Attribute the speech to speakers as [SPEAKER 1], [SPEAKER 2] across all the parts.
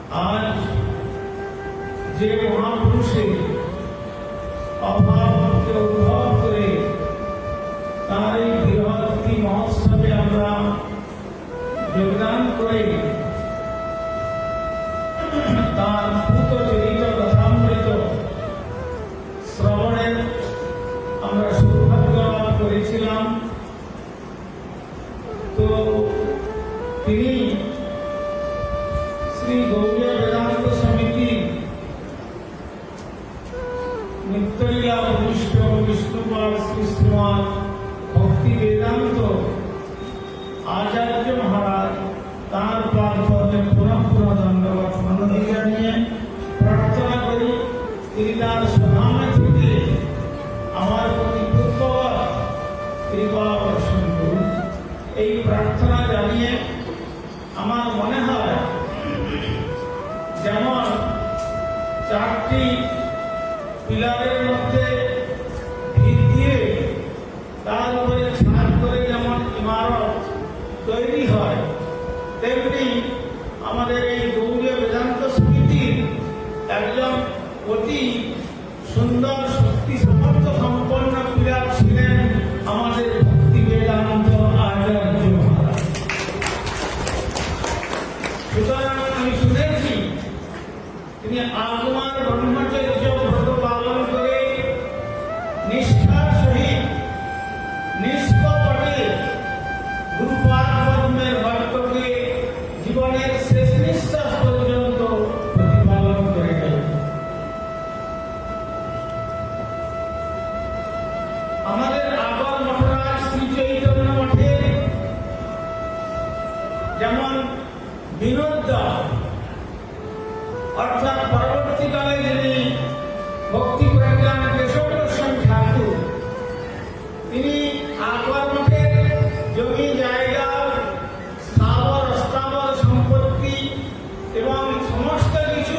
[SPEAKER 1] আজ যে মহাপুরুষের অভাবকে উদ্ভব করে তার এই বৃহৎ মহোৎসবে আমরা যোগদান করে তার পূত চরিত কথামৃত শ্রবণের আমরা সৌভাগ্য লাভ করেছিলাম। তো তিনি শ্রী গৌড়ীয় বেদান্ত সমিতি নিত্যলীলা ভূমিষ্ঠ বিষ্ণুপাল শ্রী শ্রীমান ভক্তি বেদান্ত আচার্য মহারাজ তাঁর প্রাণপদে পুনঃ পুনঃ দণ্ডবত প্রণতি জানিয়ে প্রার্থনা করি তিনি তাঁর স্বধামে থেকে আমার প্রতি পূর্ববৎ কৃপা বর্ষণ করুন। এই প্রার্থনা জানিয়ে আমার মনে হয় যেমন চারটি পিলারের মধ্যে ভিত দিয়ে তার উপরে ছাদ করে যেমন ইমারত তৈরি হয়, তেমনি আমাদের এই গৌড়ীয় বেদান্ত সমিতির একজন অতি সুন্দর শক্তি সামর্থ্য সম্পন্ন পিলার ছিলেন আমাদের ভক্তি বেদান্ত আচার্য মহারাজ। সুতরাং আমি শুনেছি তিনি আগমার ব্রহ্মচর্য ব্রত পালন করে নিষ্ঠার সহিত নিষ্কপটে গুরুপাদ পদ্মের বাক্যকে জীবনের শেষ নিঃশ্বাস পর্যন্ত প্রতিপালন করে গেলেন। আমাদের আগর মঠরাজ শ্রী চৈতন্য মঠে যেমন বিনোদ অর্থাৎ পরবর্তীকালে যিনি ভক্তি প্রজ্ঞান কেশব গোস্বামী ঠাকুর, তিনি আকবর মঠের জমি জায়গা স্থাবর অস্থাবর সম্পত্তি এবং সমস্ত কিছু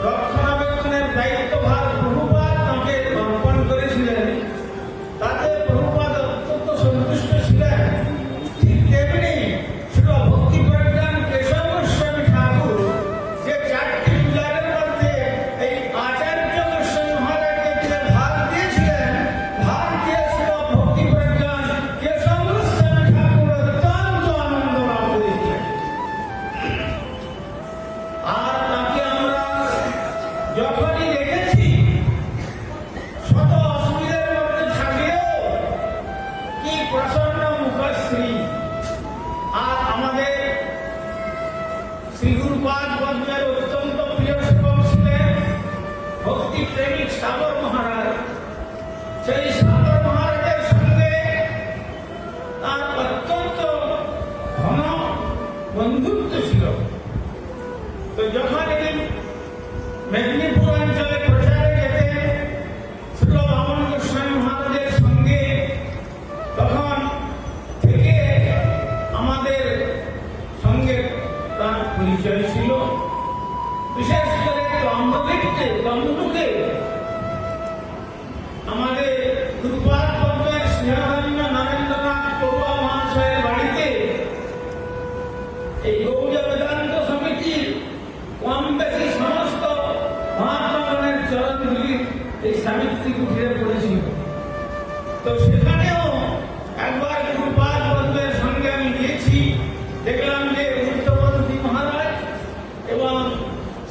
[SPEAKER 1] রক্ষণাবেক্ষণের দায়িত্বভার প্রভুপাদ তাঁকে অর্পণ করেছিলেন। তাতে প্রভুপাদ অত্যন্ত সন্তুষ্ট ছিলেন। ঠিক তেমনি ছিল ভক্তি প্রজ্ঞান কেশব গোস্বামী ঠাকুর, যে চারটি পিলারের মধ্যে এই আচার্য গোস্বামী মহারাজকে যে ভাগ দিয়েছিলেন, ভাগ দিয়েছিল ভক্তি প্রজ্ঞান কেশব গোস্বামী ঠাকুর অত্যন্ত আনন্দ লাভ করেছিলেন। আর তাকে আমরা যখনই দেখেছি শত অসুবিধার মধ্যে থাকলেও কি প্রসন্ন মুখশ্রী। আর আমাদের শ্রী গুরুপাদ পদ্মের অত্যন্ত প্রিয় সেবক ছিলেন ভক্তি প্রেমিক সাগর মহারাজ। সেই সাগর মহারাজের সঙ্গে তার অত্যন্ত ঘন বন্ধুত্ব ছিল। তো যখন তিনি মেদিনীপুর অঞ্চলে প্রচারে যেতেন শ্রী বামন গোস্বামী মহারাজের সঙ্গে, তখন থেকে আমাদের সঙ্গে তার পরিচয় ছিল। বিশেষ করে তমলুকে আমাদের গুরুপাদ পদ্মের স্নেহধন্য নরেন্দ্রনাথ পড়ুয়া মহাশয়ের বাড়িতে এই গৌড়ীয় বেদান্ত সমিতির কম বেশি সমস্ত মহাত্মাগণের চরণধুলি এই সাবিত্রী কুঠিরে পড়েছিল। তো সেখানেও একবার গুরুপাদ পদ্মের সঙ্গে আমি গিয়েছি, দেখলাম যে উত্তরপন্থী মহারাজ এবং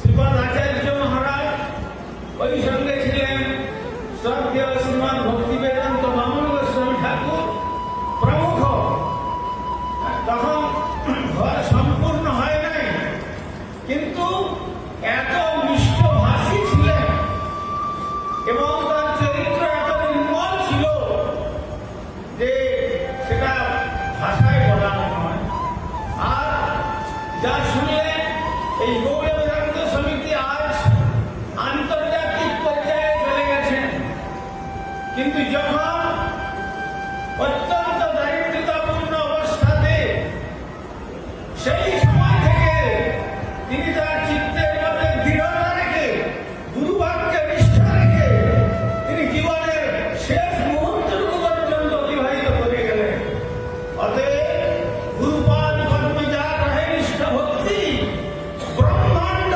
[SPEAKER 1] শ্রীপাদ আচার্য মহারাজ, ওই সঙ্গে ছিলেন শ্রদ্ধেয় শ্রীমান ভক্তি বেদান্ত বামন গোস্বামী ঠাকুর প্রমুখ। তখন ঘর সম্পূর্ণ হয় নাই, কিন্তু এত মিষ্টভাষী ছিলেন এবং তার চরিত্র এত নির্মল ছিল যে সেটা ভাষায় বলা নয়। আর যা শুনলেন, এই গৌড়ীয় বেদান্ত সমিতি আজ আন্তর্জাতিক পর্যায়ে চলে গেছেন, কিন্তু যখন অত্যন্ত দারিদ্রতাপূর্ণ অবস্থাতে সেই সময় থেকে তিনি তার চিত্তের মধ্যে দৃঢ়তা রেখে, গুরুবাক্যে নিষ্ঠা রেখে তিনি জীবনের শেষ মুহূর্তটুকু পর্যন্ত অতিবাহিত করে গেলেন। অতএব গুরুপাদ পদ্মে যার রহে নিষ্ঠ ভক্তি, ব্রহ্মাণ্ড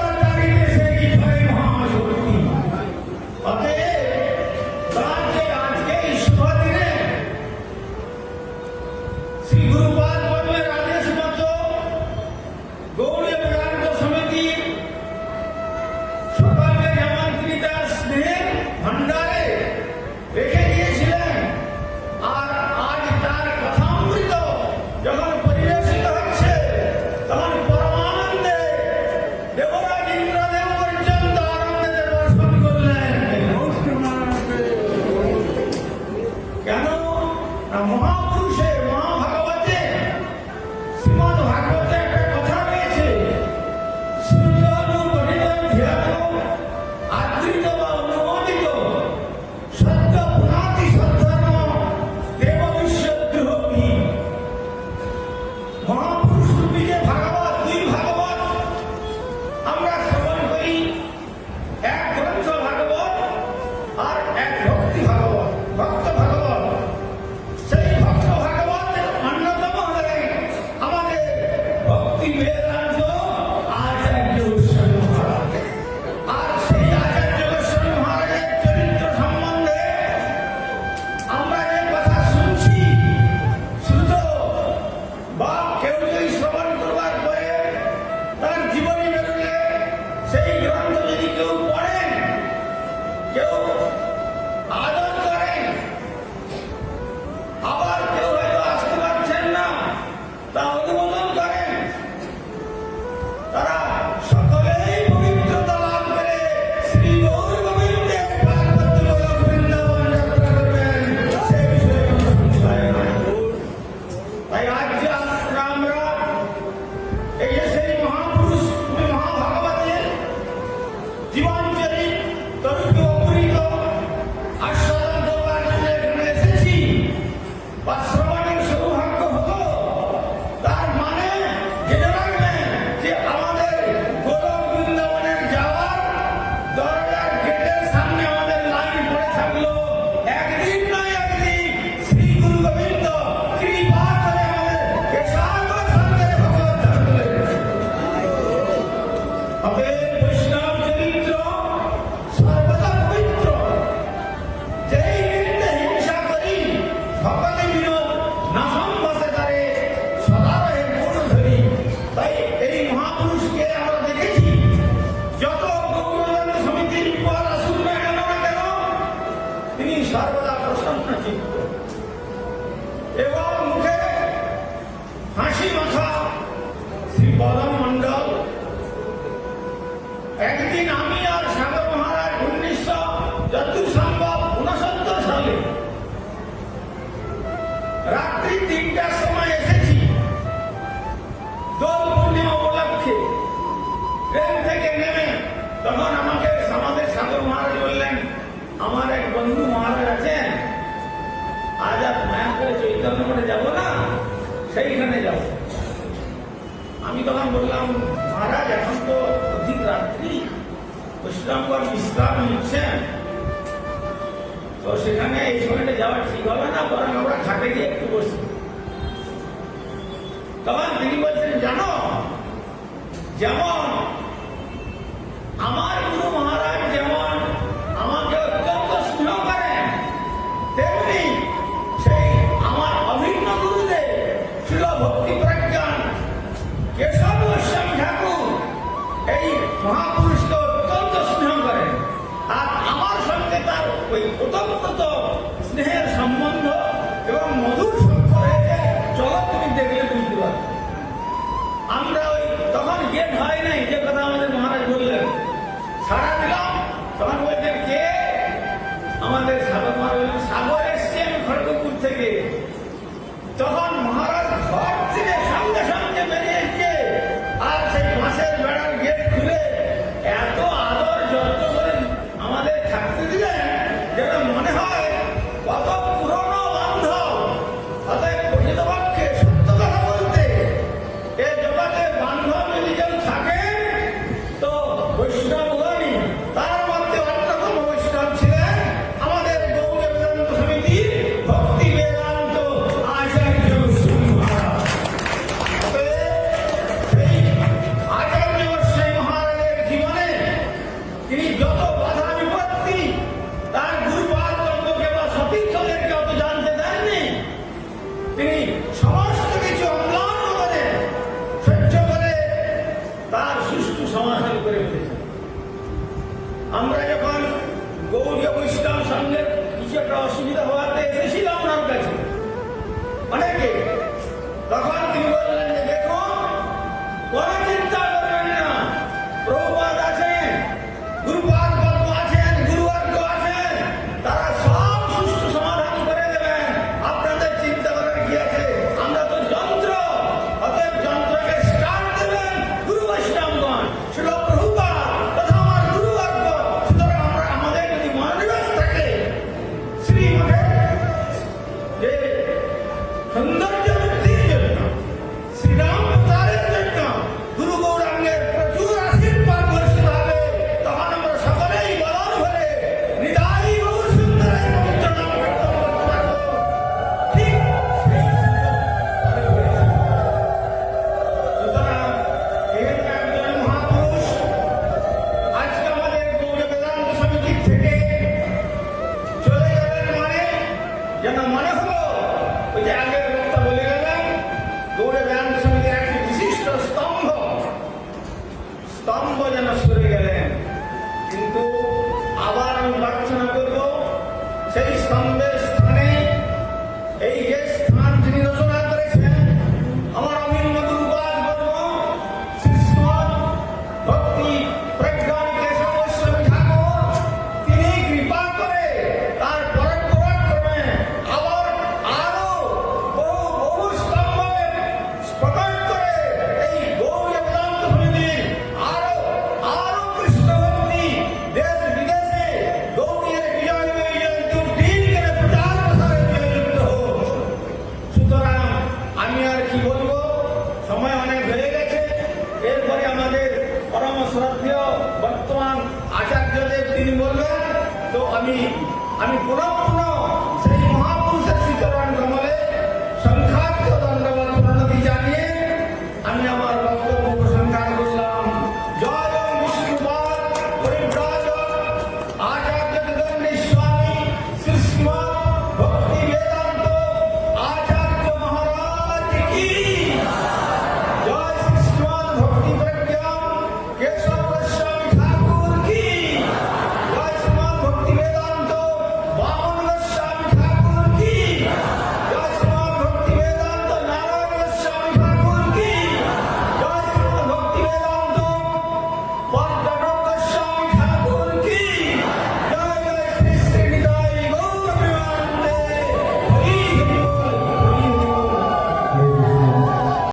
[SPEAKER 1] ওখানে যাবো না, সেইখানে যাব। আমি তখন বললাম, মহারাজ এখন তো অধিক রাত্রি, বৈষ্ণবগণ বিশ্রাম নিচ্ছেন, তো সেখানে এই সময়টা যাওয়া ঠিক হবে না, বরং আমরা ঘাটে গিয়ে একটু বসি। তখন তিনি বলছেন, জানো, যেমন আমার গুরু মহারাজ যেমন আমাকে অত্যন্ত স্নেহ করেন, তেমনি সেই আমার অভিন্ন গুরুদেব ছিল ভক্তি প্রজ্ঞান কেশব গোস্বামী ঠাকুর এই মহাপুরুষকে অত্যন্ত স্নেহ করেন। আর আমার সঙ্গে তার ওই ওতপ্রোত স্নেহের সম্বন্ধ এবং মধুর সম্পর্ক রয়েছে, চলো তুমি দেখলে বুঝতে পারবে। আমরা ওই তখন গেট হয় নাই, যে কথা আমাদের মহারাজ বললেন, সাড়া দিলাম। তখন বলছেন, কে? আমাদের সাগর মহারাজ বললেন, সাগর এসছি আমি খড়গপুর থেকে। তখন মহারাজ ঘর থেকে সঙ্গে সঙ্গে বেরিয়ে এসছে, আর সেই মাসের বেড়ার গেট খুলে এত আদর যত্ন করে আমাদের থাকতে দিলেন, যেন মনে হয় কত পুরনো বান্ধব। অতএব প্রকৃতপক্ষে সত্য কথা বলতে এ জগতে বান্ধব যদি কেউ থাকেন তো বৈষ্ণবগণই। তার মধ্যে অন্যতম বৈষ্ণব ছিলেন আমাদের গৌড় বেদান্ত সমিতির ভক্তি বেদান্ত আচার্য গোস্বামী মহারাজ। সেই আচার্য গোস্বামী মহারাজের জীবনে তিনি যত বাধা বিপত্তি তার গুরুপাদকে বা সতীর্থদেরকে অত জানতে দেননি, তিনি সমস্ত কিছু অম্লান করে সহ্য করে তার সুষ্ঠু সমাধান করে উঠেছেন। আমরা যখন গৌড়ীয় বৈষ্ণব সঙ্গের কিছু একটা অসুবিধা হওয়াতে এসেছিলাম ওনার কাছে অনেকে, তখন তিনি বললেন যে দেখুন, কোনো চিন্তা করবেন না, প্রভুপাদ আছেন, গুরুপাদ পদ্ম আছেন, গুরুবর্গ আছেন, তারা সব সুষ্ঠু সমাধান করে দেবেন, আপনাদের চিন্তা করার কি আছে? আমরা তো যন্ত্র, অতএব যন্ত্রকে স্টার্ট দেবেন গুরু বৈষ্ণবগণ, সেটা প্রভুপাদ তথা আমার গুরুবর্গ। সুতরাং আমরা আমাদের যদি মনোনিবেশ থাকে শ্রীমঠের যে সৌন্দর্য বৃদ্ধির জন্য, শ্রীরাম প্রচারের জন্য, গুরু গৌরাঙ্গের প্রচুর আশীর্বাদ বর্ষিত হবে, তখন আমরা সকলেই বলন ভরে নিতাই গৌর সুন্দরের পবিত্র নাম কীর্তন করতে পারব। ঠিক সেই সুতরাং যেহেতু একজন মহাপুরুষ আজকে আমাদের গৌড় বেদান্ত সমিতির থেকে চলে গেলেন, মানে যেন মনে হলো ওই যে আগের বক্তা বলে গেলেন, গৌড় বেদান্ত সমিতির একটি বিশিষ্ট স্তম্ভ যেন সরে গেলেন। কিন্তু আবার আমি প্রার্থনা করব, সেই স্তম্ভের স্থানে এই যে স্থান তিনি রচনা করেছেন, আমার অভিন্ন গুরুপাদ বর্গ শ্রীশ্রীমৎ ভক্তি প্রজ্ঞান কেশব গোস্বামী ঠাকুর, তিনি কৃপা করে তার পরাক্রমে আবার আরো বহু স্তম্ভকে প্রকট করে এই গৌড় বেদান্ত সমিতির আরো কৃষ্ণ ভক্তি দেশ বিদেশে গৌড়ীয় বিজয় জয়ন্তী করে প্রচার প্রসারে জয়যুক্ত হোক। সুতরাং আমি আর কি বলবো, সময় অনেক হয়ে গেছে। এরপরে আমাদের পরম শ্রদ্ধেয় বর্তমান আচার্যদেব তিনি বলবেন, তো আমি পুনঃ সেই মহাপুরুষের শ্রীচরণ কমলে সংখ্যাত্ম দণ্ডবত প্রণতি জানিয়ে আমি আমার